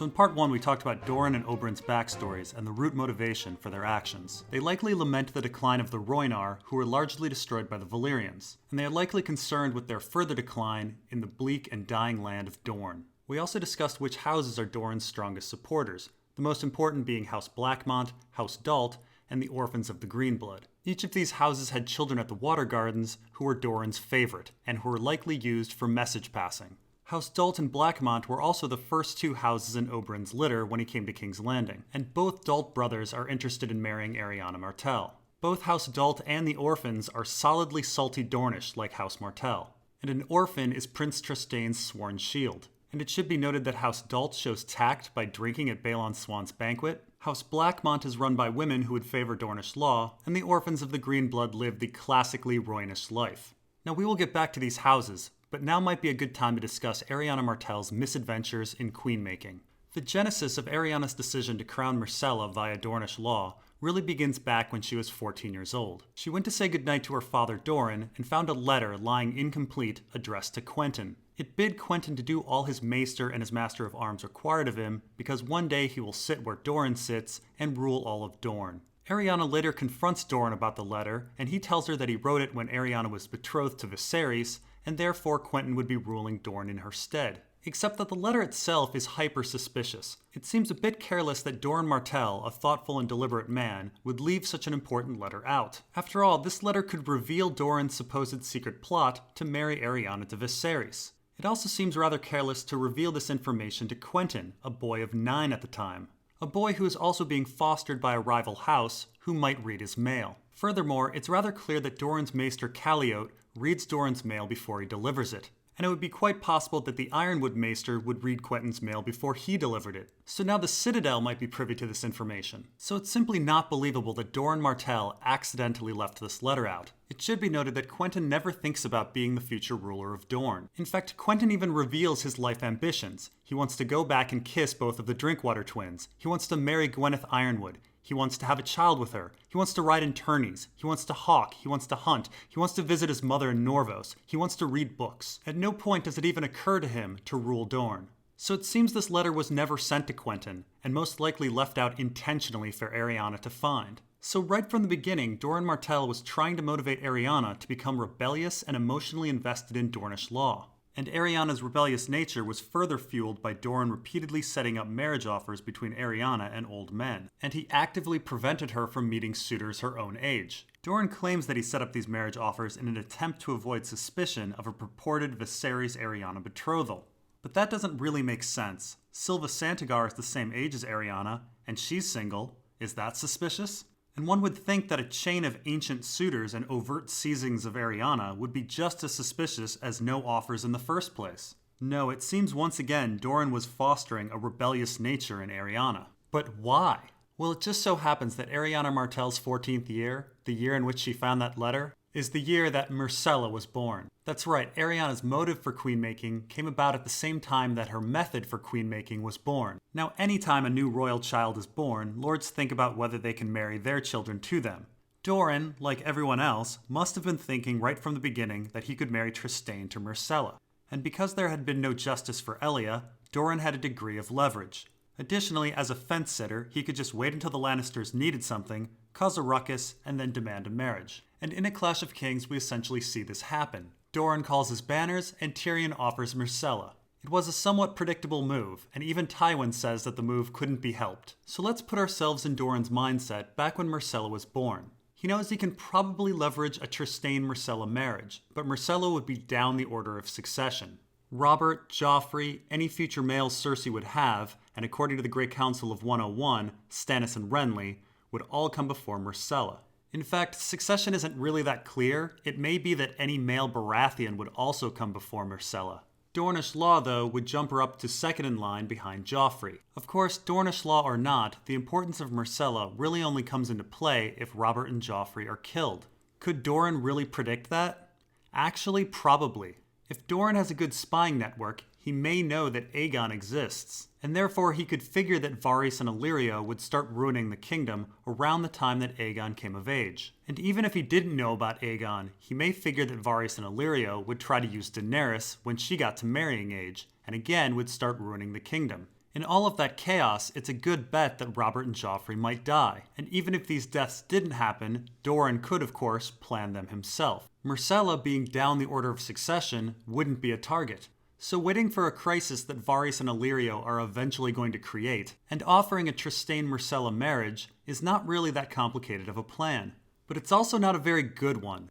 So in part 1 we talked about Doran and Oberyn's backstories and the root motivation for their actions. They likely lament the decline of the Rhoynar, who were largely destroyed by the Valyrians, and they are likely concerned with their further decline in the bleak and dying land of Dorne. We also discussed which houses are Doran's strongest supporters, the most important being House Blackmont, House Dalt, and the Orphans of the Greenblood. Each of these houses had children at the Water Gardens who were Doran's favorite, and who were likely used for message passing. House Dalt and Blackmont were also the first two houses in Oberyn's litter when he came to King's Landing, and both Dalt brothers are interested in marrying Arianne Martell. Both House Dalt and the Orphans are solidly salty Dornish like House Martell, and an orphan is Prince Tristain's sworn shield. And it should be noted that House Dalt shows tact by drinking at Balon Swann's banquet. House Blackmont is run by women who would favor Dornish law, and the Orphans of the Greenblood live the classically Rhoynish life. Now we will get back to these houses, but now might be a good time to discuss Arianne Martell's misadventures in Queenmaking. The genesis of Arianne's decision to crown Myrcella via Dornish law really begins back when she was 14 years old. She went to say goodnight to her father Doran and found a letter lying incomplete addressed to Quentyn. It bid Quentyn to do all his maester and his master of arms required of him, because one day he will sit where Doran sits and rule all of Dorne. Arianne later confronts Doran about the letter, and he tells her that he wrote it when Arianne was betrothed to Viserys, and therefore Quentyn would be ruling Dorne in her stead. Except that the letter itself is hyper-suspicious. It seems a bit careless that Doran Martell, a thoughtful and deliberate man, would leave such an important letter out. After all, this letter could reveal Doran's supposed secret plot to marry Arianne to Viserys. It also seems rather careless to reveal this information to Quentyn, a boy of 9 at the time. A boy who is also being fostered by a rival house who might read his mail. Furthermore, it's rather clear that Doran's maester Calliope reads Doran's mail before he delivers it. And it would be quite possible that the Ironwood Maester would read Quentyn's mail before he delivered it. So now the Citadel might be privy to this information. So it's simply not believable that Doran Martell accidentally left this letter out. It should be noted that Quentyn never thinks about being the future ruler of Dorne. In fact, Quentyn even reveals his life ambitions. He wants to go back and kiss both of the Drinkwater twins. He wants to marry Gwyneth Ironwood. He wants to have a child with her. He wants to ride in tourneys. He wants to hawk. He wants to hunt. He wants to visit his mother in Norvos. He wants to read books. At no point does it even occur to him to rule Dorne. So it seems this letter was never sent to Quentyn, and most likely left out intentionally for Arianne to find. So right from the beginning, Doran Martell was trying to motivate Arianne to become rebellious and emotionally invested in Dornish law. And Arianne's rebellious nature was further fueled by Doran repeatedly setting up marriage offers between Arianne and old men, and he actively prevented her from meeting suitors her own age. Doran claims that he set up these marriage offers in an attempt to avoid suspicion of a purported Viserys-Arianne betrothal. But that doesn't really make sense. Sylva Santagar is the same age as Arianne, and she's single. Is that suspicious? And one would think that a chain of ancient suitors and overt seizings of Arianne would be just as suspicious as no offers in the first place. No, it seems once again Doran was fostering a rebellious nature in Arianne. But why? Well, it just so happens that Arianne Martell's 14th year, the year in which she found that letter, is the year that Myrcella was born. That's right, Arianne's motive for queen-making came about at the same time that her method for queen-making was born. Now, anytime a new royal child is born, lords think about whether they can marry their children to them. Doran, like everyone else, must have been thinking right from the beginning that he could marry Trystane to Myrcella. And because there had been no justice for Elia, Doran had a degree of leverage. Additionally, as a fence-sitter, he could just wait until the Lannisters needed something, cause a ruckus, and then demand a marriage. And in A Clash of Kings, we essentially see this happen. Doran calls his banners, and Tyrion offers Myrcella. It was a somewhat predictable move, and even Tywin says that the move couldn't be helped. So let's put ourselves in Doran's mindset back when Myrcella was born. He knows he can probably leverage a Trystane-Myrcella marriage, but Myrcella would be down the order of succession. Robert, Joffrey, any future males Cersei would have, and according to the Great Council of 101, Stannis and Renly, would all come before Myrcella. In fact, succession isn't really that clear. It may be that any male Baratheon would also come before Myrcella. Dornish law, though, would jump her up to second in line behind Joffrey. Of course, Dornish law or not, the importance of Myrcella really only comes into play if Robert and Joffrey are killed. Could Doran really predict that? Actually, probably. If Doran has a good spying network, he may know that Aegon exists, and therefore he could figure that Varys and Illyrio would start ruining the kingdom around the time that Aegon came of age. And even if he didn't know about Aegon, he may figure that Varys and Illyrio would try to use Daenerys when she got to marrying age, and again would start ruining the kingdom. In all of that chaos, it's a good bet that Robert and Joffrey might die, and even if these deaths didn't happen, Doran could of course plan them himself. Myrcella, being down the order of succession, wouldn't be a target. So waiting for a crisis that Varys and Illyrio are eventually going to create, and offering a Trystane-Myrcella marriage, is not really that complicated of a plan. But it's also not a very good one.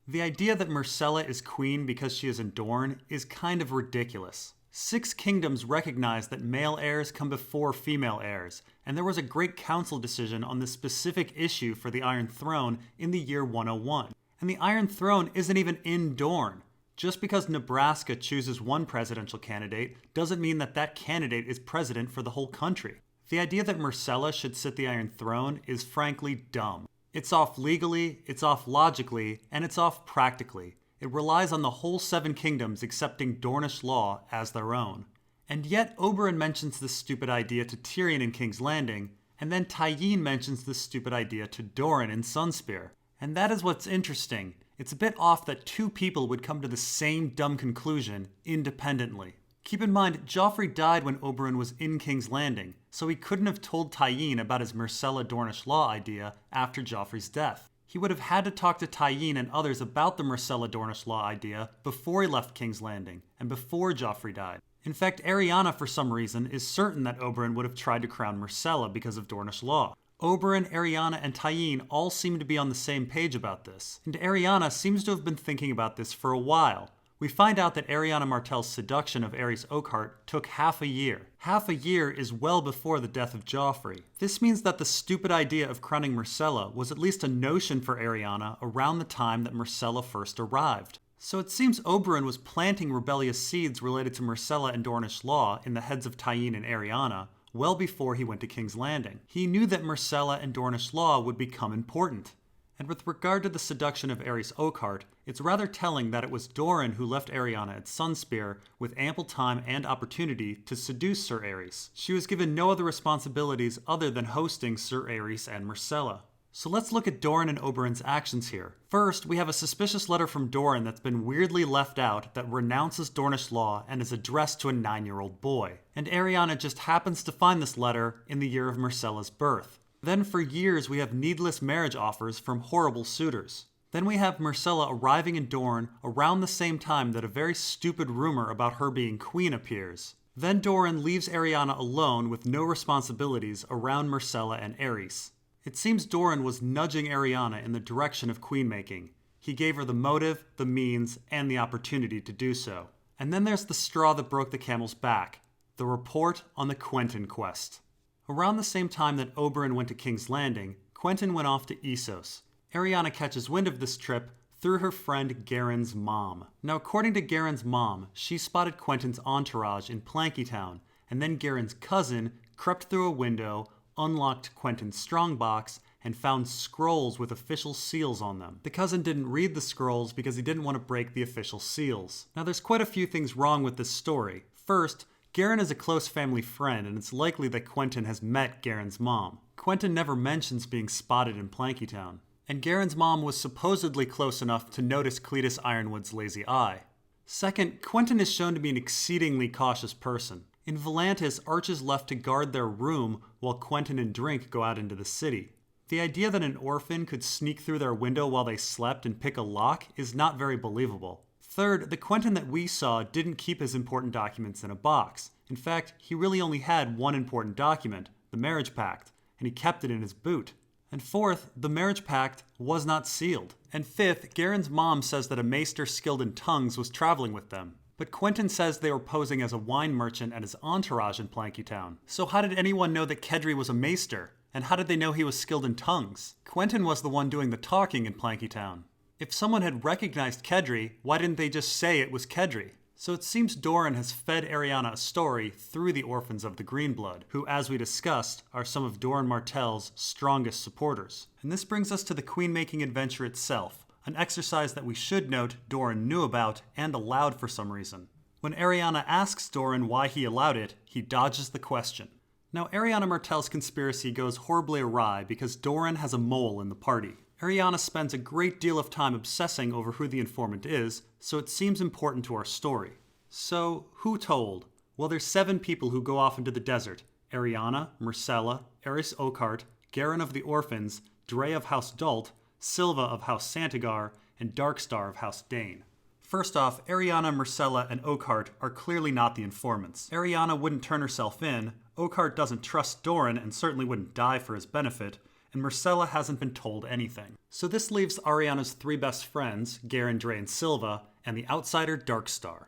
The idea that Myrcella is queen because she is in Dorne is kind of ridiculous. 6 kingdoms recognize that male heirs come before female heirs, and there was a great council decision on this specific issue for the Iron Throne in the year 101. And the Iron Throne isn't even in Dorne. Just because Nebraska chooses one presidential candidate doesn't mean that that candidate is president for the whole country. The idea that Myrcella should sit the Iron Throne is frankly dumb. It's off legally, it's off logically, and it's off practically. It relies on the whole 7 kingdoms accepting Dornish law as their own. And yet Oberyn mentions this stupid idea to Tyrion in King's Landing, and then Tyene mentions this stupid idea to Doran in Sunspear. And that is what's interesting. It's a bit off that 2 people would come to the same dumb conclusion independently. Keep in mind, Joffrey died when Oberyn was in King's Landing, so he couldn't have told Tyene about his Myrcella Dornish law idea after Joffrey's death. He would have had to talk to Tyene and others about the Myrcella Dornish law idea before he left King's Landing, and before Joffrey died. In fact, Arianne, for some reason, is certain that Oberyn would have tried to crown Myrcella because of Dornish law. Oberyn, Arianne, and Tyene all seem to be on the same page about this, and Arianne seems to have been thinking about this for a while. We find out that Arianne Martell's seduction of Aerys Oakheart took half a year. Half a year is well before the death of Joffrey. This means that the stupid idea of crowning Myrcella was at least a notion for Arianne around the time that Myrcella first arrived. So it seems Oberyn was planting rebellious seeds related to Myrcella and Dornish law in the heads of Tyene and Arianne well before he went to King's Landing. He knew that Myrcella and Dornish law would become important. And with regard to the seduction of Aerys Oakheart, it's rather telling that it was Doran who left Arianne at Sunspear with ample time and opportunity to seduce Sir Aerys. She was given no other responsibilities other than hosting Sir Aerys and Myrcella. So let's look at Doran and Oberyn's actions here. First, we have a suspicious letter from Doran that's been weirdly left out that renounces Dornish law and is addressed to a 9-year-old boy. And Arianne just happens to find this letter in the year of Myrcella's birth. Then for years we have needless marriage offers from horrible suitors. Then we have Myrcella arriving in Dorne around the same time that a very stupid rumor about her being queen appears. Then Doran leaves Arianne alone with no responsibilities around Myrcella and Aerys. It seems Doran was nudging Arianne in the direction of queen-making. He gave her the motive, the means, and the opportunity to do so. And then there's the straw that broke the camel's back, the report on the Quentyn quest. Around the same time that Oberyn went to King's Landing, Quentyn went off to Essos. Arianne catches wind of this trip through her friend Garen's mom. Now, according to Garen's mom, she spotted Quentyn's entourage in Plankytown, and then Garen's cousin crept through a window, unlocked Quentyn's strongbox, and found scrolls with official seals on them. The cousin didn't read the scrolls because he didn't want to break the official seals. Now, there's quite a few things wrong with this story. First, Garen is a close family friend, and it's likely that Quentyn has met Garen's mom. Quentyn never mentions being spotted in Plankytown. And Garen's mom was supposedly close enough to notice Cletus Ironwood's lazy eye. Second, Quentyn is shown to be an exceedingly cautious person. In Volantis, Arch is left to guard their room while Quentyn and Drink go out into the city. The idea that an orphan could sneak through their window while they slept and pick a lock is not very believable. Third, the Quentyn that we saw didn't keep his important documents in a box. In fact, he really only had one important document, the marriage pact, and he kept it in his boot. And fourth, the marriage pact was not sealed. And fifth, Garen's mom says that a maester skilled in tongues was traveling with them. But Quentyn says they were posing as a wine merchant and his entourage in Plankytown. So how did anyone know that Kedry was a maester? And how did they know he was skilled in tongues? Quentyn was the one doing the talking in Plankytown. If someone had recognized Kedry, why didn't they just say it was Kedry? So it seems Doran has fed Arianne a story through the Orphans of the Greenblood, who, as we discussed, are some of Doran Martell's strongest supporters. And this brings us to the Queenmaking adventure itself, an exercise that we should note Doran knew about and allowed for some reason. When Arianne asks Doran why he allowed it, he dodges the question. Now, Arianne Martell's conspiracy goes horribly awry because Doran has a mole in the party. Arianne spends a great deal of time obsessing over who the informant is, so it seems important to our story. So, who told? Well, there's 7 people who go off into the desert. Arianne, Myrcella, Aerys Oakheart, Garen of the Orphans, Dre of House Dalt, Silva of House Santigar, and Darkstar of House Dane. First off, Arianne, Myrcella, and Oakheart are clearly not the informants. Arianne wouldn't turn herself in, Oakheart doesn't trust Doran and certainly wouldn't die for his benefit, and Myrcella hasn't been told anything. So this leaves Arianna's 3 best friends, Garen, Dre, and Silva, and the outsider Darkstar.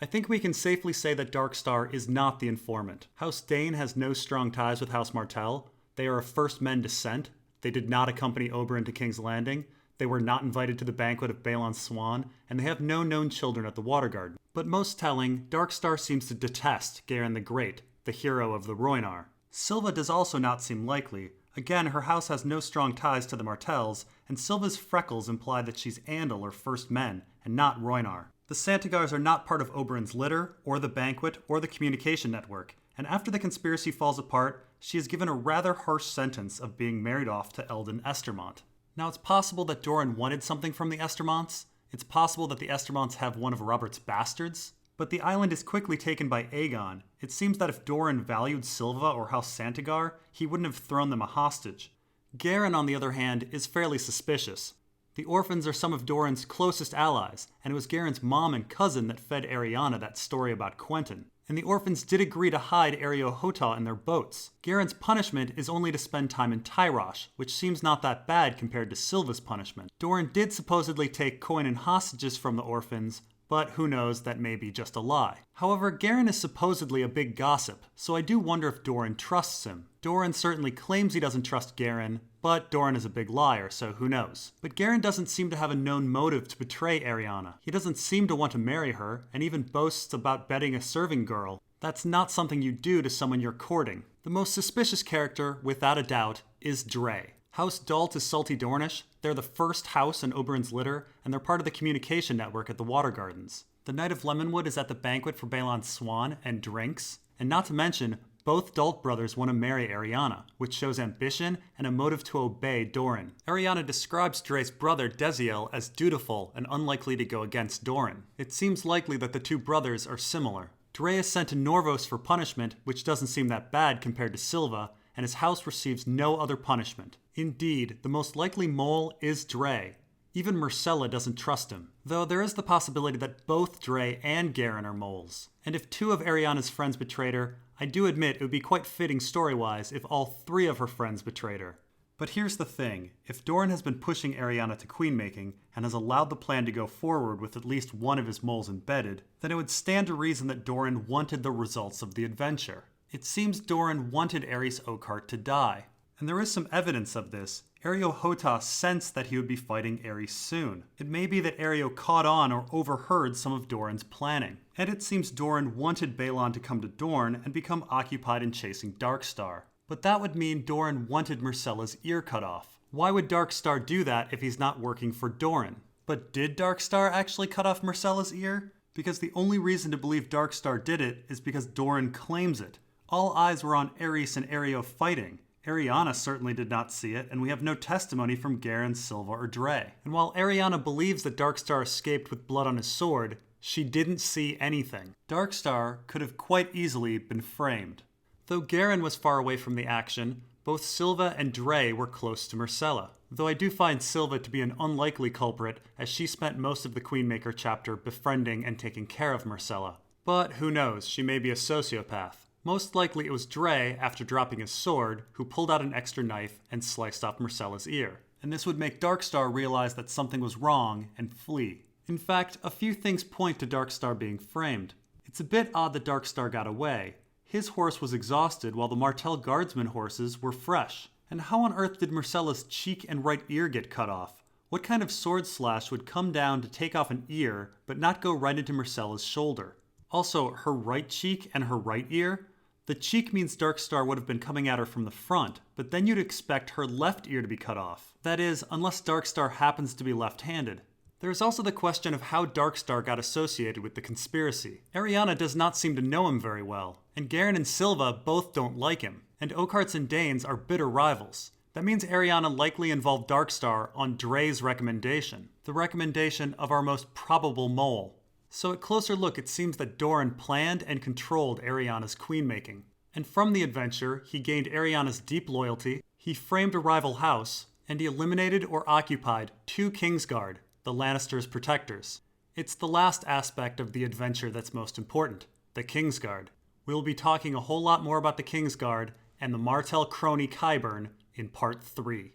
I think we can safely say that Darkstar is not the informant. House Dane has no strong ties with House Martell. They are of First Men descent. They did not accompany Oberyn to King's Landing. They were not invited to the banquet of Balon's Swan, and they have no known children at the Water Garden. But most telling, Darkstar seems to detest Garen the Great, the hero of the Rhoynar. Silva does also not seem likely. Again, her house has no strong ties to the Martells, and Silva's freckles imply that she's Andal or First Men, and not Rhoynar. The Santigars are not part of Oberyn's litter, or the banquet, or the communication network, and after the conspiracy falls apart, she is given a rather harsh sentence of being married off to Eldon Estermont. Now, it's possible that Doran wanted something from the Estermonts. It's possible that the Estermonts have one of Robert's bastards. But the island is quickly taken by Aegon. It seems that if Doran valued Silva or House Santigar, he wouldn't have thrown them a hostage. Garen, on the other hand, is fairly suspicious. The orphans are some of Doran's closest allies, and it was Garen's mom and cousin that fed Arianne that story about Quentyn. And the orphans did agree to hide Areo Hotah in their boats. Garen's punishment is only to spend time in Tyrosh, which seems not that bad compared to Silva's punishment. Doran did supposedly take coin and hostages from the orphans, but who knows, that may be just a lie. However, Garen is supposedly a big gossip, so I do wonder if Doran trusts him. Doran certainly claims he doesn't trust Garen, but Doran is a big liar, so who knows. But Garen doesn't seem to have a known motive to betray Arianne. He doesn't seem to want to marry her, and even boasts about betting a serving girl. That's not something you do to someone you're courting. The most suspicious character, without a doubt, is Dre. House Dalt is Salty Dornish. They're the first house in Oberyn's litter, and they're part of the communication network at the Water Gardens. The Knight of Lemonwood is at the banquet for Balon's Swan and drinks. And not to mention, both Dalt brothers want to marry Arianne, which shows ambition and a motive to obey Doran. Arianne describes Dre's brother Desiel as dutiful and unlikely to go against Doran. It seems likely that the 2 brothers are similar. Dre is sent to Norvos for punishment, which doesn't seem that bad compared to Silva, and his house receives no other punishment. Indeed, the most likely mole is Dre. Even Myrcella doesn't trust him, though there is the possibility that both Dre and Garen are moles. And if 2 of Arianne's friends betrayed her, I do admit it would be quite fitting story-wise if all 3 of her friends betrayed her. But here's the thing, if Doran has been pushing Arianne to Queenmaking and has allowed the plan to go forward with at least one of his moles embedded, then it would stand to reason that Doran wanted the results of the adventure. It seems Doran wanted Aerys Oakheart to die. And there is some evidence of this. Areo Hotah sensed that he would be fighting Aerys soon. It may be that Areo caught on or overheard some of Doran's planning. And it seems Doran wanted Balon to come to Dorne and become occupied in chasing Darkstar. But that would mean Doran wanted Myrcella's ear cut off. Why would Darkstar do that if he's not working for Doran? But did Darkstar actually cut off Myrcella's ear? Because the only reason to believe Darkstar did it is because Doran claims it. All eyes were on Aerys and Areo fighting. Arianne certainly did not see it, and we have no testimony from Garen, Silva, or Dre. And while Arianne believes that Darkstar escaped with blood on his sword, she didn't see anything. Darkstar could have quite easily been framed. Though Garen was far away from the action, both Silva and Dre were close to Myrcella. Though I do find Silva to be an unlikely culprit, as she spent most of the Queenmaker chapter befriending and taking care of Myrcella. But who knows, she may be a sociopath. Most likely it was Dre, after dropping his sword, who pulled out an extra knife and sliced off Myrcella's ear. And this would make Darkstar realize that something was wrong and flee. In fact, a few things point to Darkstar being framed. It's a bit odd that Darkstar got away. His horse was exhausted while the Martell guardsmen horses were fresh. And how on earth did Myrcella's cheek and right ear get cut off? What kind of sword slash would come down to take off an ear, but not go right into Myrcella's shoulder? Also, her right cheek and her right ear? The cheek means Darkstar would have been coming at her from the front, but then you'd expect her left ear to be cut off. That is, unless Darkstar happens to be left-handed. There is also the question of how Darkstar got associated with the conspiracy. Arianne does not seem to know him very well, and Garen and Silva both don't like him, and Oakhearts and Danes are bitter rivals. That means Arianne likely involved Darkstar on Dre's recommendation, the recommendation of our most probable mole. So at closer look, it seems that Doran planned and controlled Arianne's queen-making. And from the adventure, he gained Arianne's deep loyalty, he framed a rival house, and he eliminated or occupied 2 Kingsguard, the Lannisters' protectors. It's the last aspect of the adventure that's most important, the Kingsguard. We'll be talking a whole lot more about the Kingsguard and the Martell crony Qyburn in Part 3.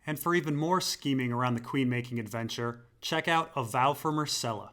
And for even more scheming around the queen-making adventure, check out A Vow for Myrcella.